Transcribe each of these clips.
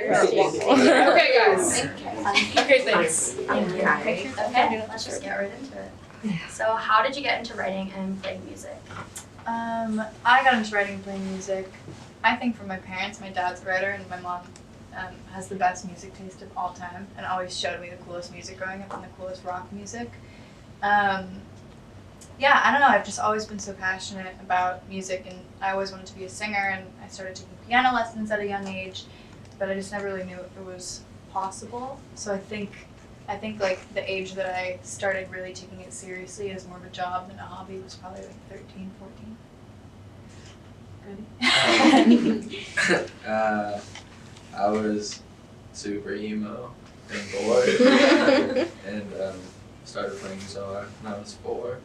Okay, guys. Okay, thanks. Okay, let's just get right into it. So, how did you get into writing and playing music? I got into writing and playing music, I think from my parents. My dad's a writer and my mom has the best music taste of all time and always showed me the coolest music growing up and the coolest rock music. Yeah, I don't know, I've just always been so passionate about music and I always wanted to be a singer and I started taking piano lessons at a young age, but I just never really knew if it was possible. So I think like the age that I started really taking it seriously as more of a job than a hobby was probably like 13, 14. Goody? I was super emo and bored and started playing guitar when I was 4.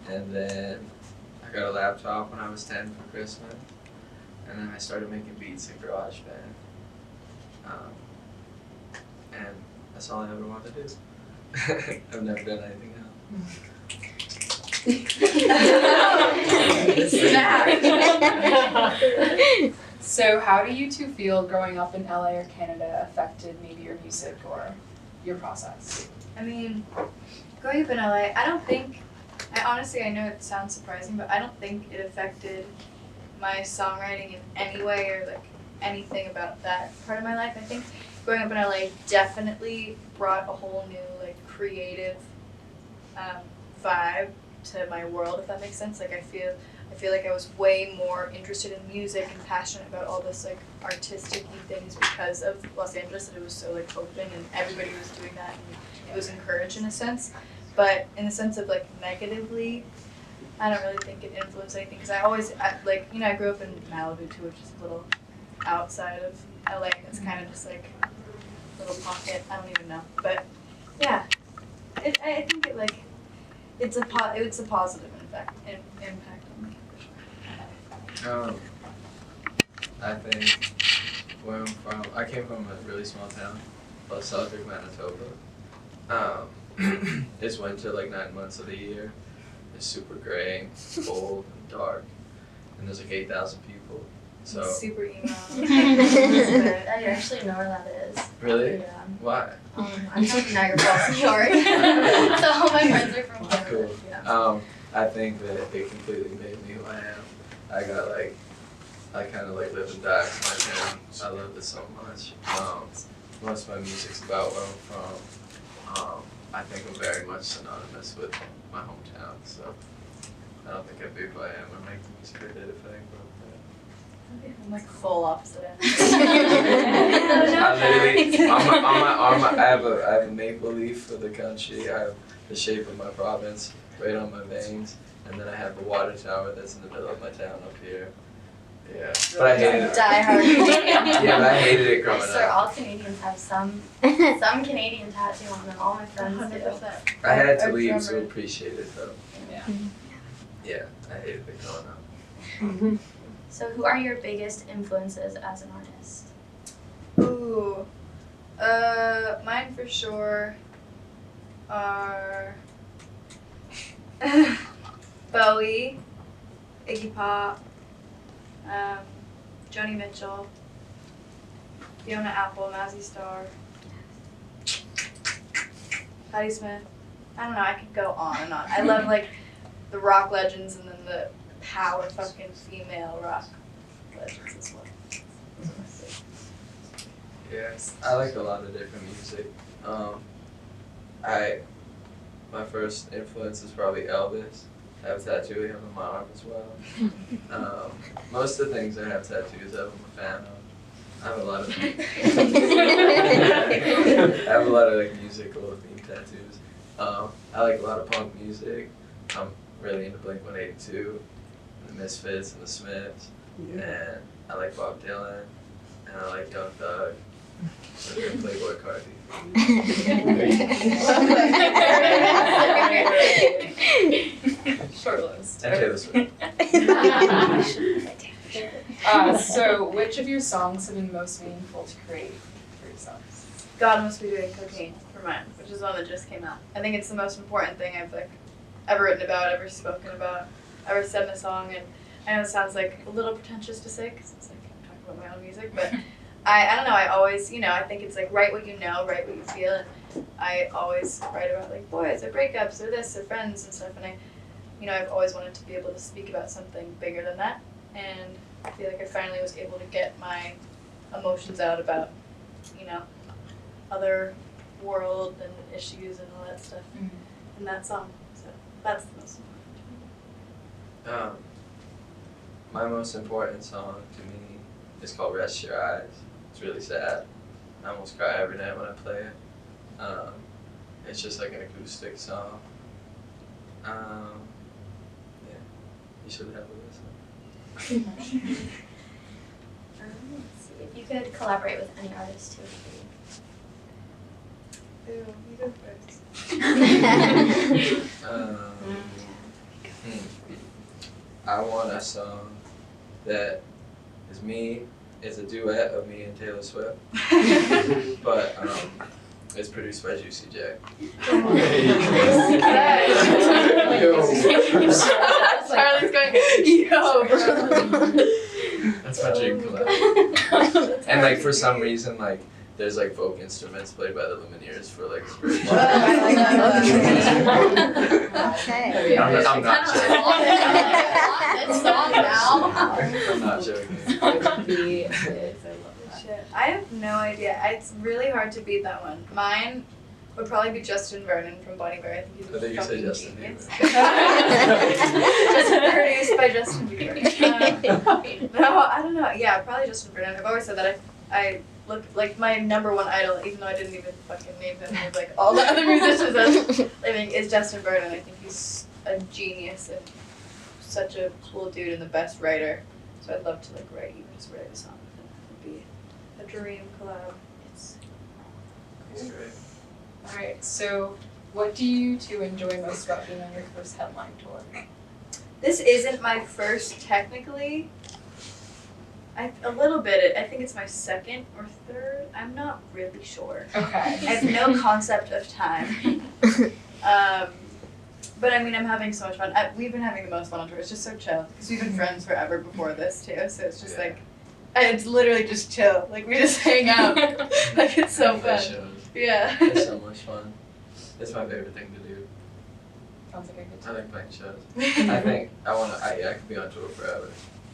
And then I got a laptop when I was 10 for Christmas. And then I started making beats in GarageBand. And that's all I ever wanted to do. I've never done anything else. So how do you two feel growing up in LA or Canada affected maybe your music or your process? I mean, growing up in LA, I know it sounds surprising, but I don't think it affected my songwriting in any way or like anything about that part of my life. I think growing up in LA definitely brought a whole new like creative vibe to my world, if that makes sense. Like I feel like I was way more interested in music and passionate about all this like artistic-y things because of Los Angeles, that it was so like open and everybody was doing that and it was encouraged in a sense. But in the sense of like negatively, I don't really think it influenced anything because I grew up in Malibu too, which is a little outside of LA and it's kind of just like a little pocket. I don't even know, but yeah, I think it like it's a positive impact on me for sure. I think where I'm from, I came from a really small town called Southwick, Manitoba. It's winter like 9 months of the year. It's super gray, cold, and dark, and there's like 8,000 people. So It's super emo. I actually know where that is. Really? Yeah. Why? I'm from Niagara Falls, New York. So all my friends are from Canada. Cool. Yeah. I think that it completely made me who I am. I kind of like live and die with my town. I love it so much. Most of my music's about where I'm from. I think I'm very much synonymous with my hometown, so I don't think I'd be who I am or make the music I did if I didn't grow up there. I'm like full opposite end. I literally, on my arm, I have a maple leaf for the country. I have the shape of my province right on my veins, and then I have the water tower that's in the middle of my town up here. Yeah, but I hated it. Die hard. Yeah, but I hated it growing Sir, up. all Canadians have some Canadian tattoo on them. All my friends do. 100%. I had to I leave to remember- appreciate it though. Yeah. Yeah, I hated it growing up. So, who are your biggest influences as an artist? Ooh, mine for sure are Bowie, Iggy Pop, Joni Mitchell, Fiona Apple, Mazzy Star, Patti Smith. I don't know, I could go on and on. I love like the rock legends and then the power fucking female rock legends as well. Yes, I like a lot of different music. My first influence is probably Elvis. I have a tattoo of him on my arm as well. Most of the things I have tattoos of, I'm a fan of. I have a lot of like musical themed tattoos. I like a lot of punk music. I'm really into Blink-182, the Misfits and the Smiths, and I like Bob Dylan, and I like Young Thug, and Playboy Cardi. Short list. And Taylor Swift. So which of your songs have been most meaningful to create for yourselves? God Must Be Doing Cocaine for mine, which is one that just came out. I think it's the most important thing I've like ever written about, ever spoken about, ever said in a song. And I know it sounds like a little pretentious to say because it's like I'm talking about my own music, but I don't know, I always, I think it's like write what you know, write what you feel, and I always write about like boys or breakups or this or friends and stuff, and I've always wanted to be able to speak about something bigger than that, and I feel like I finally was able to get my emotions out about, other world and issues and all that stuff in that song, so that's the most important. My most important song to me is called Rest Your Eyes. It's really sad. I almost cry every night when I play it. It's just like an acoustic song. Yeah, you should have a listen. Let's see, if you could collaborate with any artist, who would it Ooh, you go first. I want a song that is me. It's a duet of me and Taylor Swift, but it's produced by Juicy J. Charlie's going, yo, bro. That's my dream collab. And like for some reason, like there's like folk instruments played by the Lumineers for like inspiration. Okay. I'm not joking. This song now. I'm not joking. Shit, I have no idea. It's really hard to beat that one. Mine would probably be Justin Vernon from Bon Iver. I think he's a I think you said fucking Justin genius. Bieber. Produced by Justin Bieber. No, I don't know. Yeah, probably Justin Vernon. I've always said that I look like my number one idol, even though I didn't even fucking name him with like all the other musicians that's living, is Justin Vernon. I think he's a genius and such a cool dude and the best writer. So I'd love to like write a song with him. It would be a dream collab. He's great. Alright, so what do you two enjoy most about being on your first headline tour? This isn't my first technically. A little bit. I think it's my second or third. I'm not really sure. Okay. I have no concept of time. But I mean, I'm having so much fun. We've been having the most fun on tour. It's just so chill because we've been friends forever before this too. So it's just like, it's literally just chill. Like we just hang out. Like it's so Play fun. shows. Yeah. It's so much fun. It's my favorite thing to do. Sounds like a good I time. like playing shows. I think I could be on tour forever.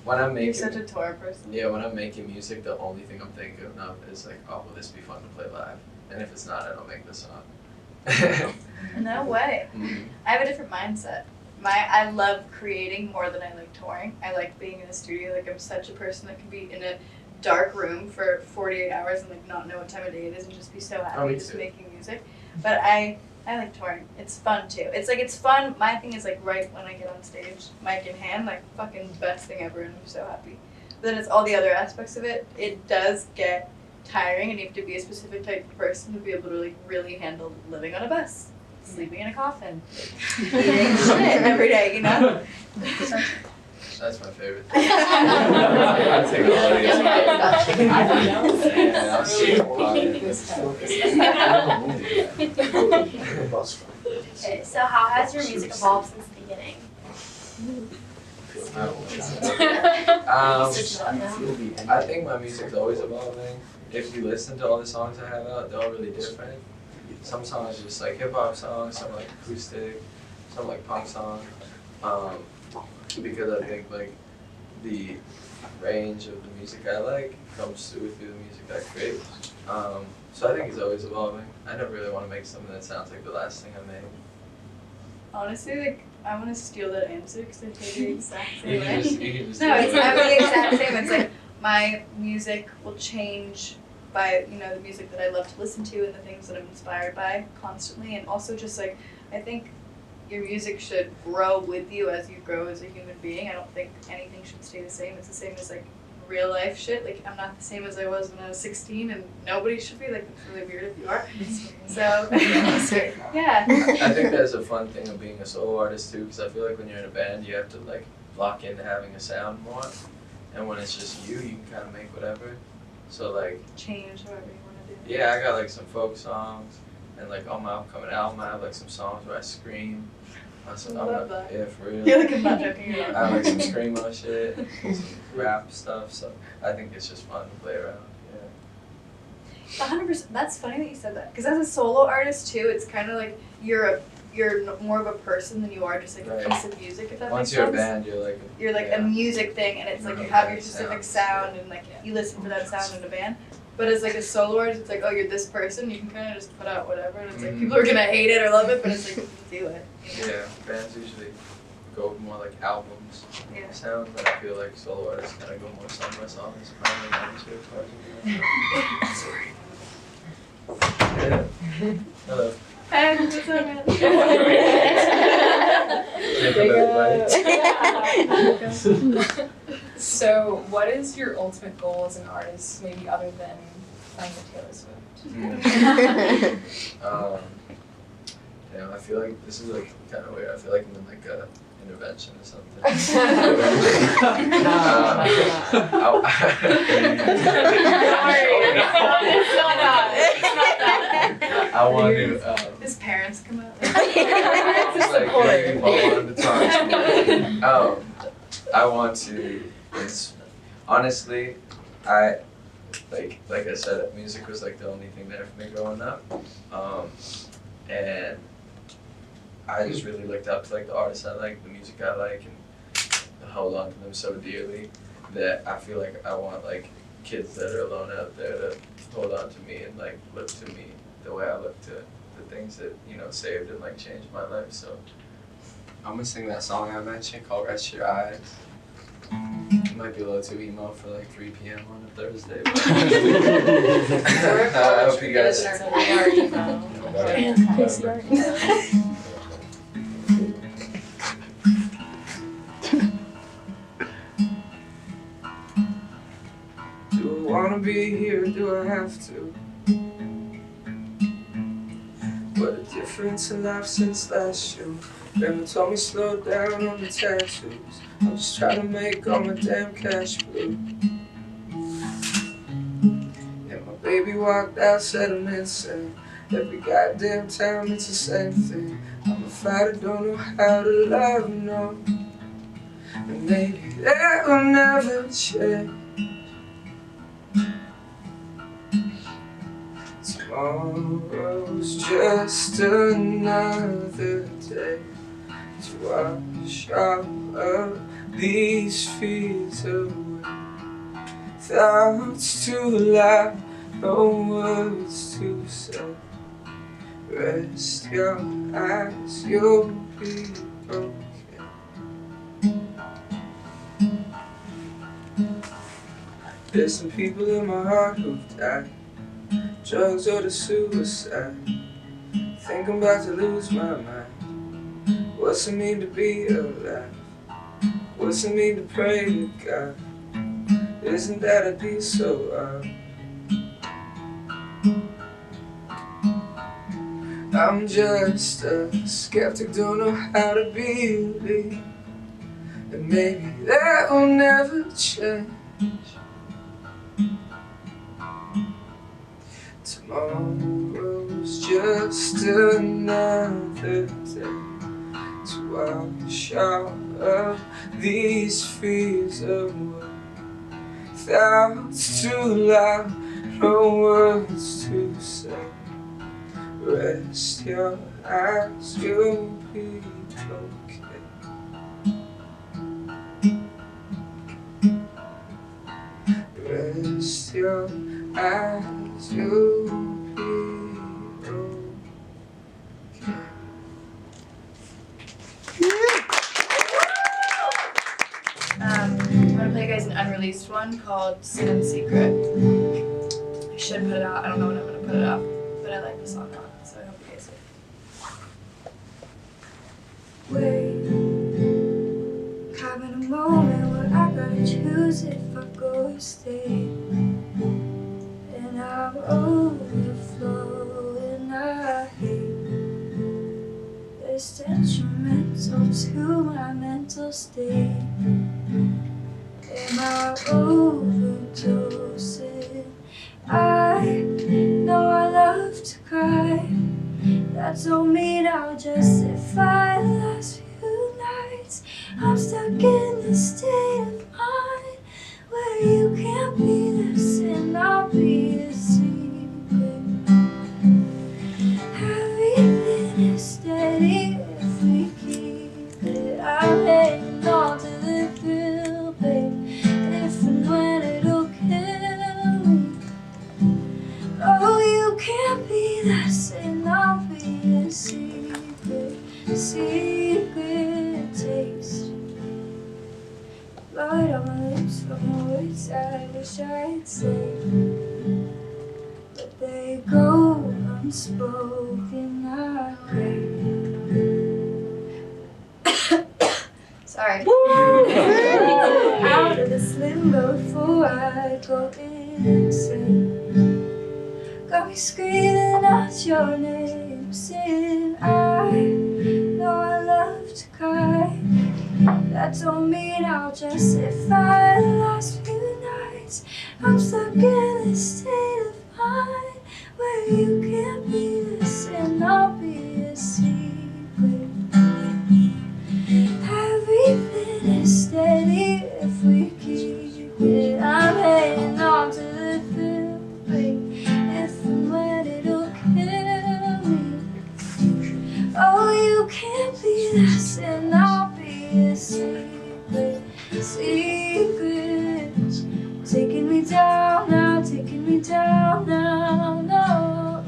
When I'm You're making such a tour person. Yeah, when I'm making music, the only thing I'm thinking of is like, oh, will this be fun to play live? And if it's not, I don't make the song. No way. I have a different mindset. I love creating more than I like touring. I like being in the studio. Like I'm such a person that can be in a dark room for 48 hours and like not know what time of day it is and just be so happy me just too. making music. But I like touring. It's fun too. It's fun. My thing is like right when I get on stage, mic in hand, like fucking best thing ever and I'm so happy. But then it's all the other aspects of it. It does get tiring and you have to be a specific type of person to be able to like really handle living on a bus, sleeping in a coffin, eating shit every day, you know? That's my favorite thing. I take a lot of Okay, so how has your music evolved since the beginning? I think my music's always evolving. If you listen to all the songs I have out, they're all really different. Some songs are just like hip hop songs, some like acoustic, some like punk songs. Because I think like the range of the music I like comes through the music I create. So I think it's always evolving. I never really want to make something that sounds like the last thing I made. Honestly, like, I want to steal that answer because I feel the exact You same can way. just No, I'm the exact same. It's like my music will change by, the music that I love to listen to and the things that I'm inspired by constantly. And also just like, I think your music should grow with you as you grow as a human being. I don't think anything should stay the same. It's the same as like real life shit. Like I'm not the same as I was when I was 16 and nobody should be. Like it's really weird if you are. So, yeah. I think that's a fun thing of being a solo artist too, because I feel like when you're in a band, you have to like lock into having a sound more, and when it's just you can kind of make whatever. So like Change however you want to do. yeah, I got like some folk songs, and like on my upcoming album, I have like some songs where I scream. Love that. Yeah, for real. You're like, I'm not joking at I all. have like some screamo shit, some rap stuff. So I think it's just fun to play around. Yeah. 100%. That's funny that you said that. Because as a solo artist too, it's kind of like you're more of a person than you are just like a Right. piece of music. If that Once makes you're sense. a band, you're like A music thing, and it's like you have your specific sound, and like you listen for that sound in a band. But as like a solo artist, it's like, oh, you're this person. You can kind of just put out whatever, and it's like people are gonna hate it or love it, but it's like do it. Yeah, bands usually go more like albums Yeah. sound, but I feel like solo artists kind of go more song by song. It's probably not as good as Sorry. Yeah. Hello. And what's up, man? So, what is your ultimate goal as an artist, maybe other than playing with Taylor Swift? Yeah, I feel like this is like kind of weird. I feel like I'm in like a intervention or something. I want to. His parents come out. It's like hey, I wanted to talk to I want to. Honestly, like I said, music was like the only thing there for me growing up, and I just really looked up to like the artists I like, the music I like, and hold on to them so dearly that I feel like I want like kids that are alone out there to hold on to me and like look to me the way I look to the things that saved and like changed my life. So I'm gonna sing that song I mentioned called "Rest Your Eyes." It might be a little too emo for like 3 p.m. on a Thursday, but I hope you guys. KCR. Do I wanna be here? Do I have to? What a difference in life since last year. Grandma told me slow down on the tattoos. I'm just trying to make all my damn cash blue. And my baby walked out, said I'm insane. Every goddamn time it's the same thing. I'm a fighter, don't know how to love, no. And maybe that will never change. Tomorrow's just another day to wash all of these fears away. Thoughts too loud, no words to say. Rest your eyes, you'll be okay. There's some people in my heart who've died, drugs or the suicide. Think I'm about to lose my mind. What's it mean to be alive? What's it mean to pray to God? Isn't that a be so odd? I'm just a skeptic, don't know how to believe. And maybe that will never change. Tomorrow's just another day to wash all of these fears away. Thoughts too loud, no words to say. Rest your eyes, you'll be okay. Rest your eyes, you'll be okay. I'm gonna play you guys an unreleased one called Sin and Secret. I should put it out. I don't know when I'm gonna put it up, but I like the song a lot, so I hope you guys like it. Wait, having a moment where I gotta choose if I go or stay. And I'm overflowing, I hate. It's detrimental to my mental state. Am I overdosing? I know I love to cry. That don't mean I'll justify the last few nights. I'm stuck in this state of mind where you can't be this and I'll be the same. Listen, I'll be a secret, secret taste. Blood on my lips from the words I wish I'd say, but they go unspoken. I pray. Sorry. Out of this limbo before I go insane. Got me screaming out your name, saying I know I love to cry. That don't mean I'll just sit fine the last few nights. I'm stuck in this state of mind where you can't be this and I'll be a secret. Everything is steady if we keep it. I'm hanging on to the feeling. If and when it'll kill me. Oh, you can't be this and I'll be a secret, secret. Taking me down now, taking me down now, no.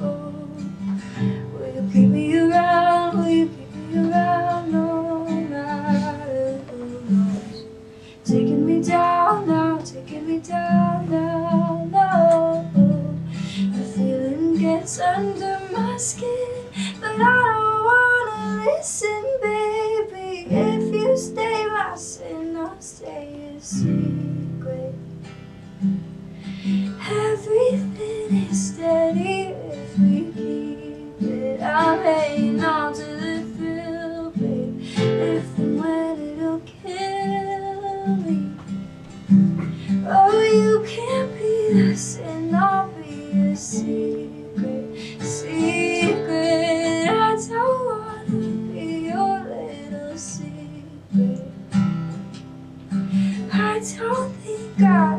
Will you keep me around, will you keep me around, no matter who knows. Taking me down now, taking me down now, no. The feeling gets under my skin, but I don't wanna listen, baby. If you stay my sin, I'll stay a secret. Everything is steady if we keep it. I'm hanging on to the thrill, babe. If and when it'll kill me. Oh, you can't be this and I'll be a secret, secret. I don't wanna be your little secret. I don't think I